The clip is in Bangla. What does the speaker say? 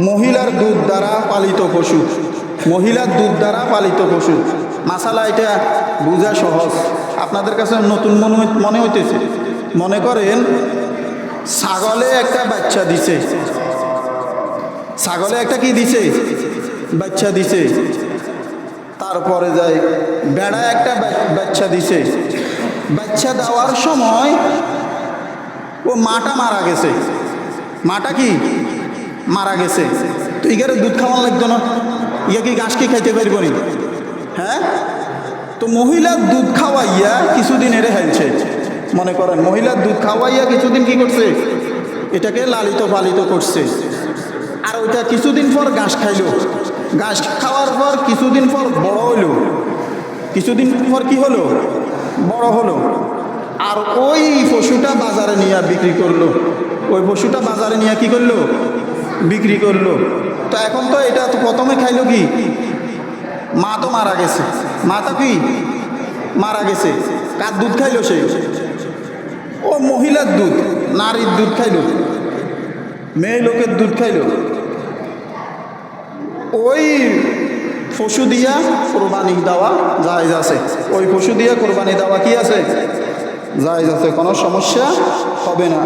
মহিলার দুধ দ্বারা পালিত পশু, মহিলার দুধ দ্বারা পালিত পশু। মাসালা এটা বোঝা সহজ, আপনাদের কাছে নতুন মনে হইতেছে। মনে করেন ছাগলে একটা বাচ্চা দিছে, ছাগলে একটা কি দিছে, বাচ্চা দিছে। তারপরে যায় বেড়া একটা বাচ্চা দিছে। বাচ্চা দেওয়ার সময় ও মাটা মারা গেছে, মাটা কি মারা গেছে। তো ইগারে দুধ খাওয়ান লাগতো না, ইয়া কি ঘাস কি খাইতে পারবো নি? হ্যাঁ, তো মহিলার দুধ খাওয়াইয়া কিছুদিন এরে হেলছে। মনে করেন মহিলার দুধ খাওয়াইয়া কিছুদিন কি করছে, এটাকে লালিত পালিত করছে। আর ওইটা কিছুদিন পর ঘাস খাইলো, ঘাস খাওয়ার পর কিছুদিন পর বড় হইল, কিছুদিন পর কি হলো, বড় হলো। আর ওই পশুটা বাজারে নিয়ে বিক্রি করলো, ওই পশুটা বাজারে নিয়ে কি করলো, বিক্রি করলো। তো এখন তো এটা তো প্রথমে খাইলো কি, মা তো মারা গেছে, মা তো কি মারা গেছে। কার দুধ খাইলো সে? ও মহিলার দুধ, নারীর দুধ খাইলো, মেয়ে লোকের দুধ খাইলো। ওই পশু দিয়া কোরবানি দেওয়া জায়েজ আছে, ওই পশু দিয়া কোরবানি দেওয়া কি আছে, জায়েজ আছে, কোনো সমস্যা হবে না।